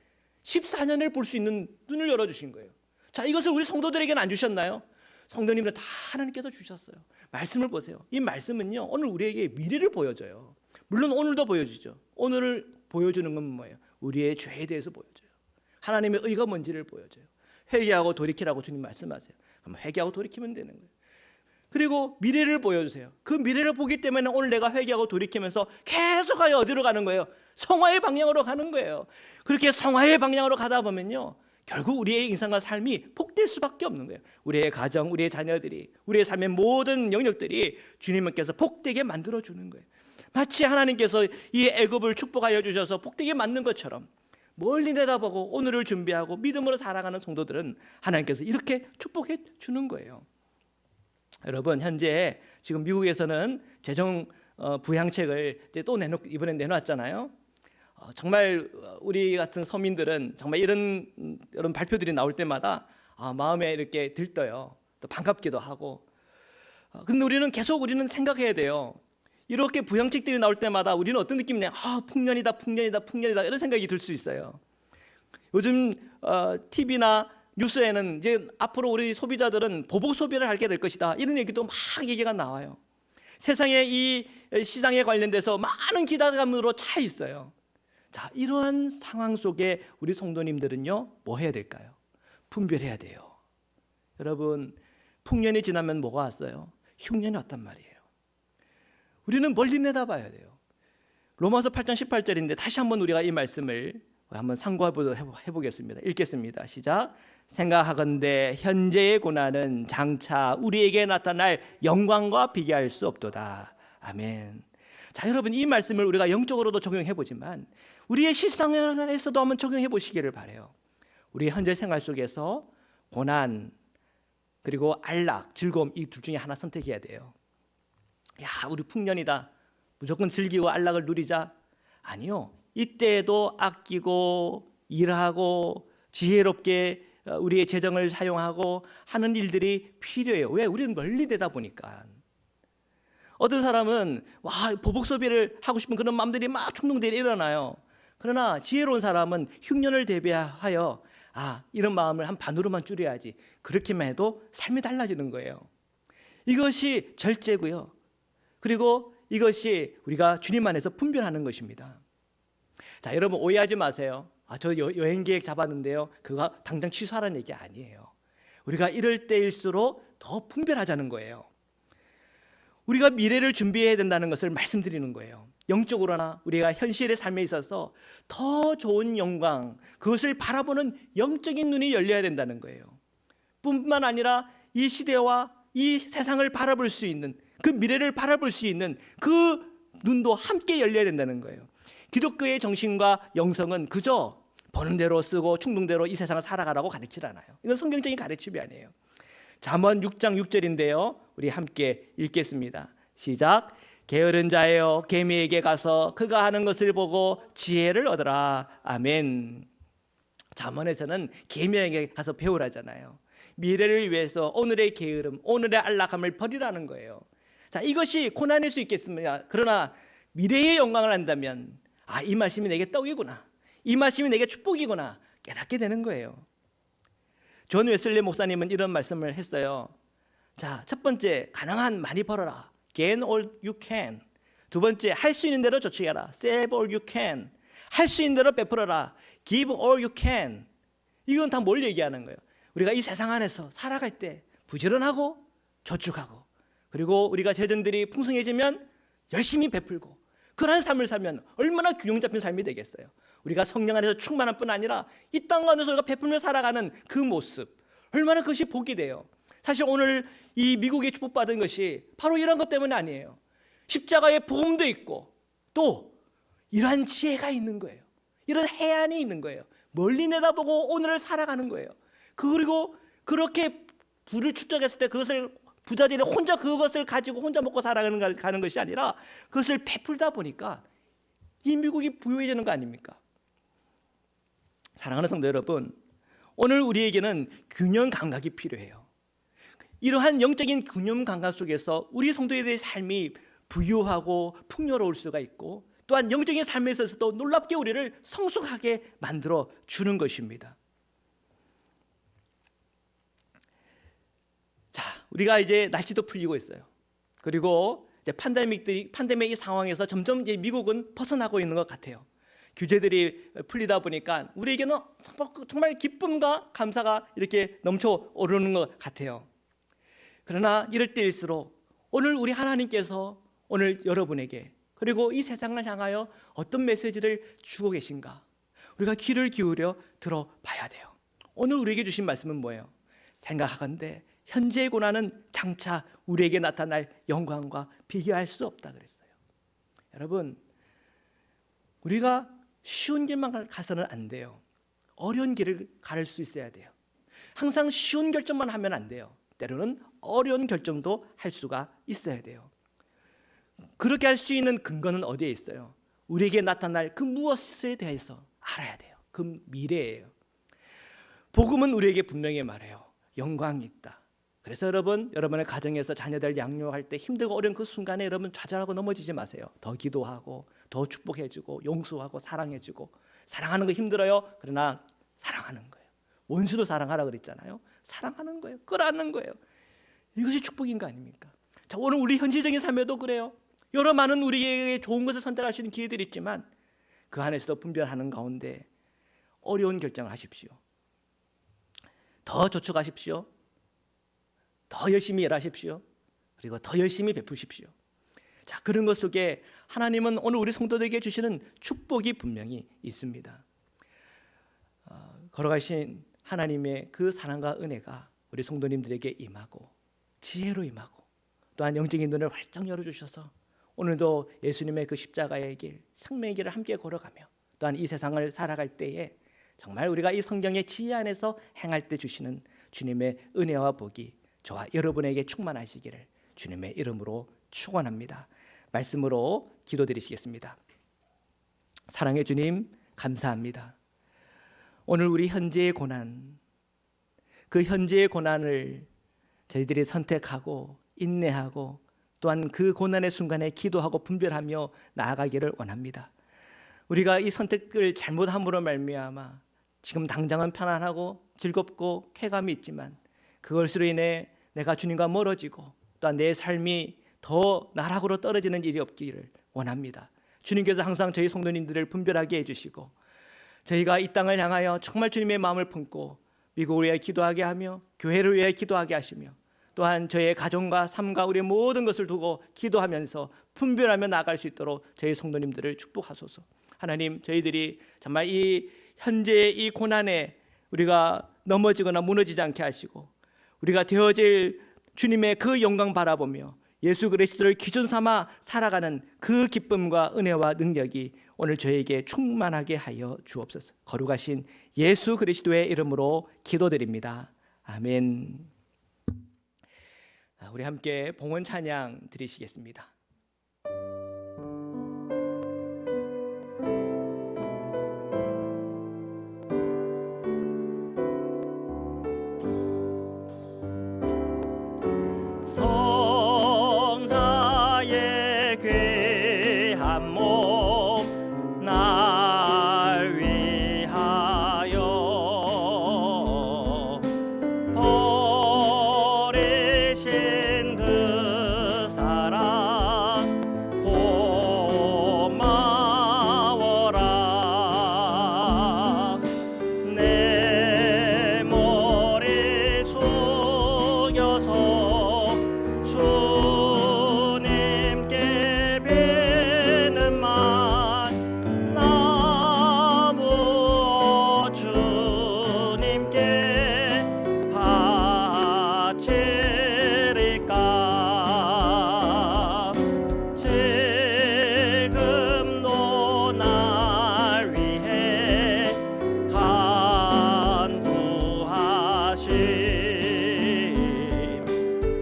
Speaker 1: 14년을 볼 수 있는 눈을 열어주신 거예요. 자, 이것을 우리 성도들에게는 안 주셨나요? 성도님들 다 하나님께서 주셨어요. 말씀을 보세요. 이 말씀은요, 오늘 우리에게 미래를 보여줘요. 물론 오늘도 보여주죠. 오늘을 보여주는 건 뭐예요? 우리의 죄에 대해서 보여줘요. 하나님의 의가 뭔지를 보여줘요. 회개하고 돌이키라고 주님 말씀하세요. 그럼 회개하고 돌이키면 되는 거예요. 그리고 미래를 보여주세요. 그 미래를 보기 때문에 오늘 내가 회개하고 돌이키면서 계속하여 어디로 가는 거예요? 성화의 방향으로 가는 거예요. 그렇게 성화의 방향으로 가다 보면요, 결국 우리의 인생과 삶이 복될 수밖에 없는 거예요. 우리의 가정, 우리의 자녀들이, 우리의 삶의 모든 영역들이 주님께서 복되게 만들어주는 거예요. 마치 하나님께서 이 애굽을 축복하여 주셔서 복되게 만든 것처럼 멀리 내다보고 오늘을 준비하고 믿음으로 살아가는 성도들은 하나님께서 이렇게 축복해 주는 거예요. 여러분, 현재 지금 미국에서는 재정 부양책을 또 이번에 내놨잖아요. 정말 우리 같은 서민들은 정말 이런 발표들이 나올 때마다 마음에 이렇게 들떠요. 또 반갑기도 하고. 근데 우리는 생각해야 돼요. 이렇게 부양책들이 나올 때마다 우리는 어떤 느낌이냐? 풍년이다 이런 생각이 들 수 있어요. 요즘 TV나 뉴스에는 이제 앞으로 우리 소비자들은 보복 소비를 하게 될 것이다, 이런 얘기도 막 얘기가 나와요. 세상에 이 시장에 관련돼서 많은 기대감으로 차 있어요. 자, 이러한 상황 속에 우리 성도님들은요, 뭐 해야 될까요? 분별해야 돼요. 여러분, 풍년이 지나면 뭐가 왔어요? 흉년이 왔단 말이에요. 우리는 멀리 내다봐야 돼요. 로마서 8장 18절인데 다시 한번 우리가 이 말씀을 한번 상고해보겠습니다. 읽겠습니다. 시작. 생각하건대 현재의 고난은 장차 우리에게 나타날 영광과 비교할 수 없도다. 아멘. 자, 여러분, 이 말씀을 우리가 영적으로도 적용해보지만 우리의 실생활에서도 한번 적용해보시기를 바라요. 우리 현재 생활 속에서 고난 그리고 안락, 즐거움, 이 둘 중에 하나 선택해야 돼요. 야, 우리 풍년이다, 무조건 즐기고 안락을 누리자. 아니요, 이때에도 아끼고 일하고 지혜롭게 우리의 재정을 사용하고 하는 일들이 필요해요. 왜? 우리는 멀리 되다 보니까. 어떤 사람은 보복 소비를 하고 싶은 그런 마음들이 막 충동들이 일어나요. 그러나 지혜로운 사람은 흉년을 대비하여 이런 마음을 한 반으로만 줄여야지, 그렇게만 해도 삶이 달라지는 거예요. 이것이 절제고요. 그리고 이것이 우리가 주님 안에서 분별하는 것입니다. 자, 여러분 오해하지 마세요. 저 여행 계획 잡았는데요, 그거 당장 취소하라는 얘기 아니에요. 우리가 이럴 때일수록 더 분별하자는 거예요. 우리가 미래를 준비해야 된다는 것을 말씀드리는 거예요. 영적으로나 우리가 현실의 삶에 있어서 더 좋은 영광, 그것을 바라보는 영적인 눈이 열려야 된다는 거예요. 뿐만 아니라 이 시대와 이 세상을 바라볼 수 있는, 그 미래를 바라볼 수 있는 그 눈도 함께 열려야 된다는 거예요. 기독교의 정신과 영성은 그저 버는 대로 쓰고 충동대로 이 세상을 살아가라고 가르치지 않아요. 이건 성경적인 가르침이 아니에요. 잠언 6장 6절인데요, 우리 함께 읽겠습니다. 시작. 게으른 자여 개미에게 가서 그가 하는 것을 보고 지혜를 얻어라. 아멘. 잠언에서는 개미에게 가서 배우라잖아요. 미래를 위해서 오늘의 게으름, 오늘의 안락함을 버리라는 거예요. 자, 이것이 고난일 수 있겠습니다. 그러나 미래의 영광을 안다면 이 말씀이 내게 떡이구나, 이 말씀이 내게 축복이구나 깨닫게 되는 거예요. 존 웨슬리 목사님은 이런 말씀을 했어요. 자, 첫 번째, 가능한 많이 벌어라. Gain all you can. 두 번째, 할 수 있는 대로 저축해라. Save all you can. 할 수 있는 대로 베풀어라. Give all you can. 이건 다 뭘 얘기하는 거예요? 우리가 이 세상 안에서 살아갈 때 부지런하고 저축하고, 그리고 우리가 재정들이 풍성해지면 열심히 베풀고, 그러한 삶을 살면 얼마나 균형 잡힌 삶이 되겠어요. 우리가 성령 안에서 충만할 뿐 아니라 이 땅 가운데서 우리가 베풀며 살아가는 그 모습, 얼마나 그것이 복이 돼요. 사실 오늘 이 미국에 축복받은 것이 바로 이런 것 때문에 아니에요. 십자가의 복음도 있고 또 이러한 지혜가 있는 거예요. 이런 해안이 있는 거예요. 멀리 내다보고 오늘을 살아가는 거예요. 그리고 그렇게 부를 축적했을 때 그것을 부자들이 혼자 그것을 가지고 혼자 먹고 살아가는 것이 아니라 그것을 베풀다 보니까 이 미국이 부유해지는 거 아닙니까? 사랑하는 성도 여러분, 오늘 우리에게는 균형 감각이 필요해요. 이러한 영적인 균형 감각 속에서 우리 성도들의 삶이 부유하고 풍요로울 수가 있고, 또한 영적인 삶에 있어서도 놀랍게 우리를 성숙하게 만들어 주는 것입니다. 자, 우리가 이제 날씨도 풀리고 있어요. 그리고 이제 팬데믹 이 상황에서 점점 이제 미국은 벗어나고 있는 것 같아요. 규제들이 풀리다 보니까 우리에게는 정말 기쁨과 감사가 이렇게 넘쳐 오르는 것 같아요. 그러나 이럴 때일수록 오늘 우리 하나님께서 오늘 여러분에게, 그리고 이 세상을 향하여 어떤 메시지를 주고 계신가, 우리가 귀를 기울여 들어봐야 돼요. 오늘 우리에게 주신 말씀은 뭐예요? 생각하건대 현재의 고난은 장차 우리에게 나타날 영광과 비교할 수 없다 그랬어요. 여러분, 우리가 쉬운 길만 가서는 안 돼요. 어려운 길을 갈 수 있어야 돼요. 항상 쉬운 결정만 하면 안 돼요. 때로는 어려운 결정도 할 수가 있어야 돼요. 그렇게 할 수 있는 근거는 어디에 있어요? 우리에게 나타날 그 무엇에 대해서 알아야 돼요. 그 미래예요. 복음은 우리에게 분명히 말해요. 영광이 있다. 그래서 여러분의 가정에서 자녀들 양육할 때 힘들고 어려운 그 순간에 여러분 좌절하고 넘어지지 마세요. 더 기도하고 더 축복해주고 용서하고 사랑해주고. 사랑하는 거 힘들어요. 그러나 사랑하는 거예요. 원수도 사랑하라 그랬잖아요. 사랑하는 거예요. 끌어안는 거예요. 이것이 축복인 거 아닙니까? 자, 오늘 우리 현실적인 삶에도 그래요. 여러 많은 우리에게 좋은 것을 선택할 수 있는 기회들이 있지만 그 안에서도 분별하는 가운데 어려운 결정을 하십시오. 더 저축하십시오. 더 열심히 일하십시오. 그리고 더 열심히 베푸십시오. 자, 그런 것 속에 하나님은 오늘 우리 성도들에게 주시는 축복이 분명히 있습니다. 걸어가신 하나님의 그 사랑과 은혜가 우리 성도님들에게 임하고 지혜로 임하고, 또한 영적인 눈을 활짝 열어주셔서 오늘도 예수님의 그 십자가의 길, 생명의 길을 함께 걸어가며, 또한 이 세상을 살아갈 때에 정말 우리가 이 성경의 지혜 안에서 행할 때 주시는 주님의 은혜와 복이 저와 여러분에게 충만하시기를 주님의 이름으로 축원합니다. 말씀으로 기도드리시겠습니다. 사랑의 주님, 감사합니다. 오늘 우리 현재의 고난, 그 현재의 고난을 저희들이 선택하고 인내하고, 또한 그 고난의 순간에 기도하고 분별하며 나아가기를 원합니다. 우리가 이 선택을 잘못함으로 말미암아 지금 당장은 편안하고 즐겁고 쾌감이 있지만 그것으로 인해 내가 주님과 멀어지고 또한 내 삶이 더 나락으로 떨어지는 일이 없기를 원합니다. 주님께서 항상 저희 성도님들을 분별하게 해주시고, 저희가 이 땅을 향하여 정말 주님의 마음을 품고 미국을 위해 기도하게 하며 교회를 위해 기도하게 하시며, 또한 저희의 가정과 삶과 우리의 모든 것을 두고 기도하면서 분별하며 나아갈 수 있도록 저희 성도님들을 축복하소서. 하나님, 저희들이 정말 이 현재의 이 고난에 우리가 넘어지거나 무너지지 않게 하시고, 우리가 되어질 주님의 그 영광 바라보며 예수 그리스도를 기준 삼아 살아가는 그 기쁨과 은혜와 능력이 오늘 저에게 충만하게 하여 주옵소서. 거룩하신 예수 그리스도의 이름으로 기도드립니다. 아멘. 우리 함께 봉헌 찬양 드리시겠습니다. 성자의 괴한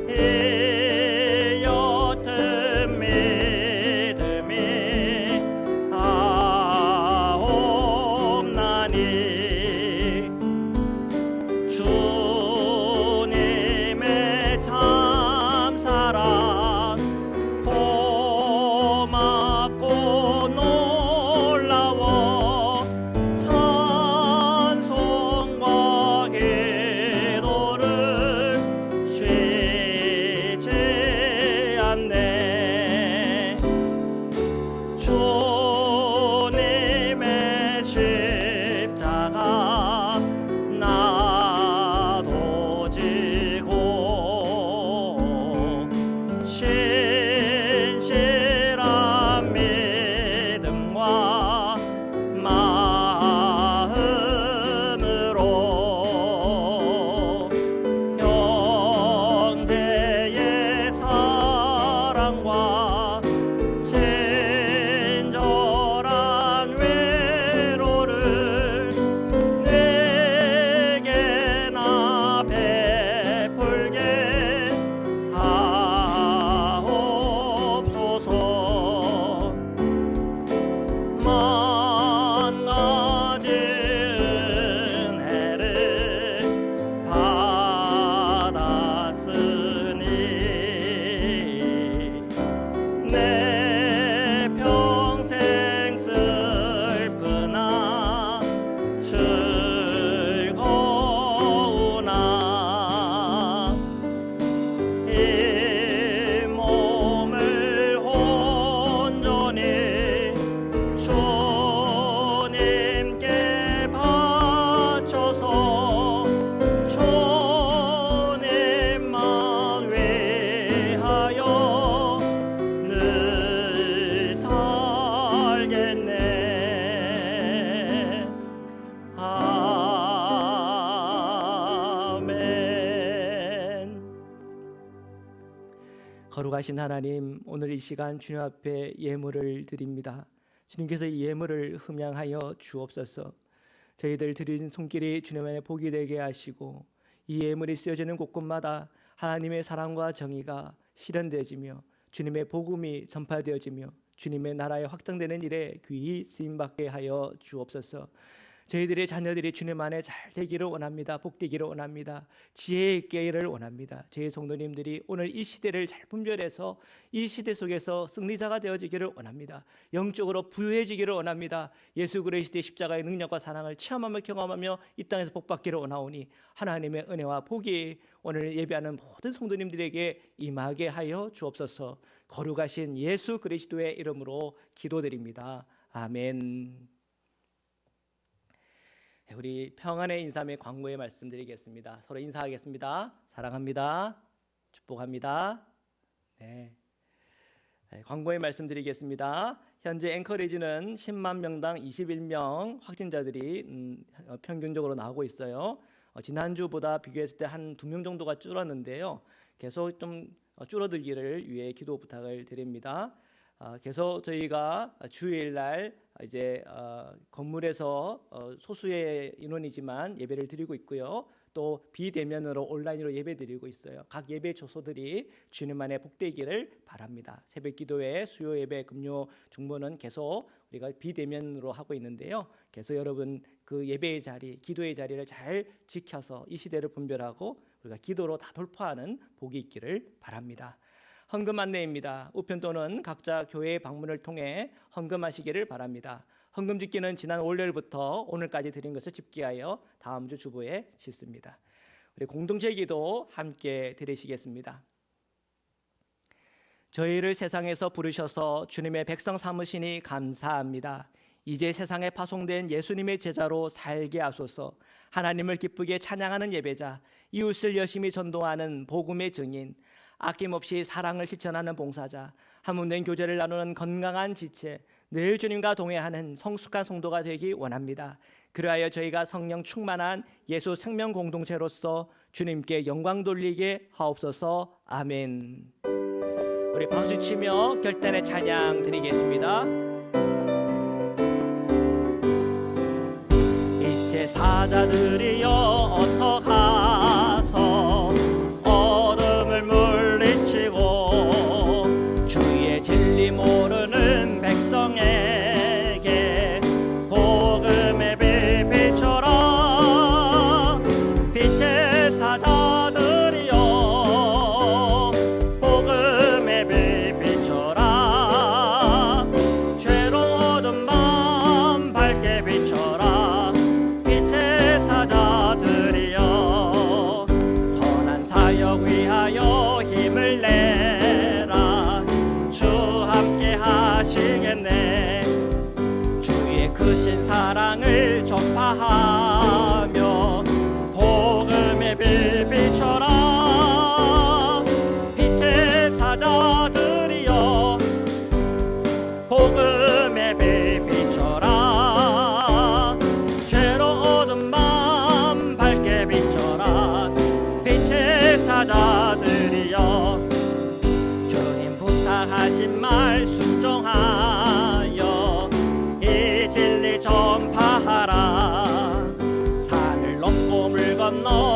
Speaker 3: 이 옅은 믿음이 하옵나니 주님의 참 사랑 고맙고 놀라워 찬송과 기도를 쉬지 않네. 주님의 십자가 나도 지고 신실한 믿음과 마음으로 형제의 사랑과 친절한 위로를 내게나 베풀게 하옵소서. 만 가지 은혜를 받았으니 내 평생 슬프나 즐거우나 이 몸을 온전히 주님께 바쳐서 주님만 위하여 늘 살겠네. 아멘.
Speaker 1: 거룩하신 하나님, 오늘 이 시간 주님 앞에 예물을 드립니다. 주님께서 이 예물을 흠양하여 주옵소서. 저희들 드린 손길이 주님 안에 복이 되게 하시고 이 예물이 쓰여지는 곳곳마다 하나님의 사랑과 정의가 실현되어지며 주님의 복음이 전파되어지며 주님의 나라에 확장되는 일에 귀히 쓰임받게 하여 주옵소서. 저희들의 자녀들이 주님 안에 잘 되기를 원합니다. 복되기를 원합니다. 지혜 있기를 원합니다. 저희 성도님들이 오늘 이 시대를 잘 분별해서 이 시대 속에서 승리자가 되어지기를 원합니다. 영적으로 부유해지기를 원합니다. 예수 그리스도의 십자가의 능력과 사랑을 체험하며 경험하며 이 땅에서 복받기를 원하오니 하나님의 은혜와 복이 오늘 예배하는 모든 성도님들에게 임하게 하여 주옵소서. 거룩하신 예수 그리스도의 이름으로 기도드립니다. 아멘. 우리 평안의 인사의 광고에 말씀드리겠습니다. 서로 인사하겠습니다. 사랑합니다. 축복합니다. 네. 광고에 말씀드리겠습니다. 현재 앵커리지는 10만 명당 21명 확진자들이 평균적으로 나오고 있어요. 지난주보다 비교했을 때 한 2명 정도가 줄었는데요. 계속 좀 줄어들기를 위해 기도 부탁을 드립니다. 계속 저희가 주일날 이제 건물에서 소수의 인원이지만 예배를 드리고 있고요. 또 비대면으로 온라인으로 예배 드리고 있어요. 각 예배 조소들이 주님 안에 복되기를 바랍니다. 새벽 기도회, 수요 예배, 금요 중보는 계속 우리가 비대면으로 하고 있는데요. 계속 여러분 그 예배의 자리, 기도의 자리를 잘 지켜서 이 시대를 분별하고 우리가 기도로 다 돌파하는 복이 있기를 바랍니다. 헌금 안내입니다. 우편 또는 각자 교회 방문을 통해 헌금하시기를 바랍니다. 헌금 집기는 지난 월요일부터 오늘까지 드린 것을 집계하여 다음 주 주보에 싣습니다. 우리 공동체 기도 함께 드리시겠습니다. 저희를 세상에서 부르셔서 주님의 백성 삼으시니 감사합니다. 이제 세상에 파송된 예수님의 제자로 살게 하소서. 하나님을 기쁘게 찬양하는 예배자, 이웃을 열심히 전도하는 복음의 증인, 아낌없이 사랑을 실천하는 봉사자, 한몸된 교제를 나누는 건강한 지체, 늘 주님과 동행하는 성숙한 성도가 되기 원합니다. 그리하여 저희가 성령 충만한 예수 생명 공동체로서 주님께 영광 돌리게 하옵소서. 아멘. 우리 박수치며 결단의 찬양 드리겠습니다. 일체 사자들이여 어서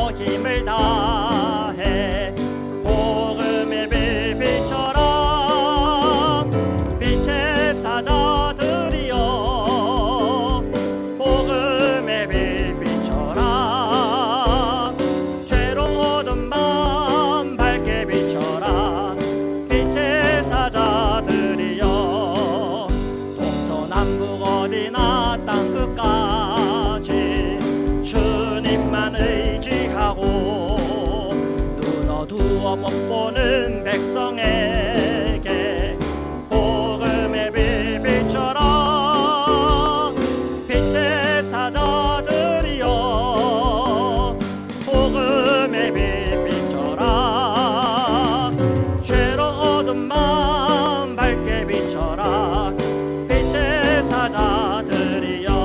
Speaker 3: 믿고 힘을 다해 복음의 빛 비춰라 빛의 사자들이여 복음의 빛 비춰라 죄로운 맘 밝게 비춰라 빛의 사자들이여 동서남북 어디나 땅끝까지 주님만 의지하고 눈 어두워 못 보는 백성에게 복음의 빛 비춰라 빛의 사자들이여 복음의 빛 비춰라 죄로운 맘 밝게 비춰라 빛의 사자들이여.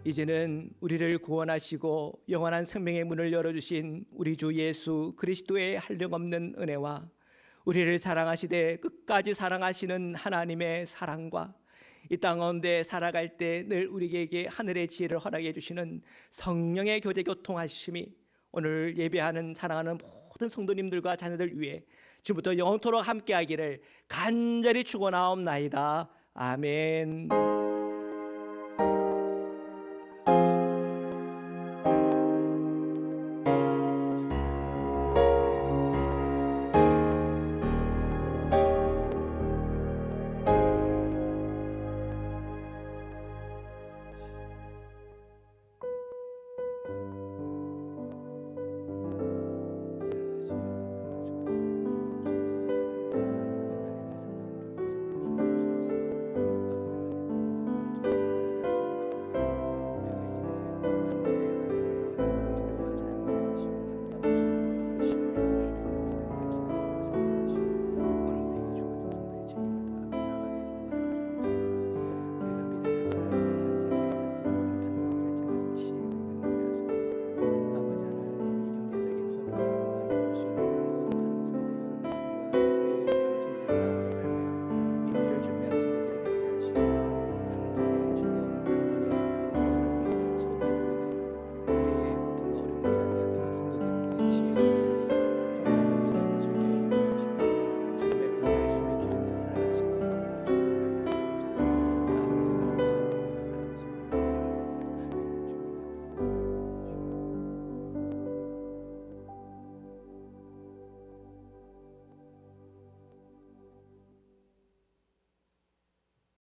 Speaker 1: 이제는 우리를 구원하시고 영원한 생명의 문을 열어주신 우리 주 예수 그리스도의 한량없는 은혜와 우리를 사랑하시되 끝까지 사랑하시는 하나님의 사랑과 이 땅 가운데 살아갈 때 늘 우리에게 하늘의 지혜를 허락해 주시는 성령의 교제 교통하심이 오늘 예배하는 사랑하는 모든 성도님들과 자녀들 위해 지금부터 영원토록 함께하기를 간절히 축원하옵나이다. 아멘.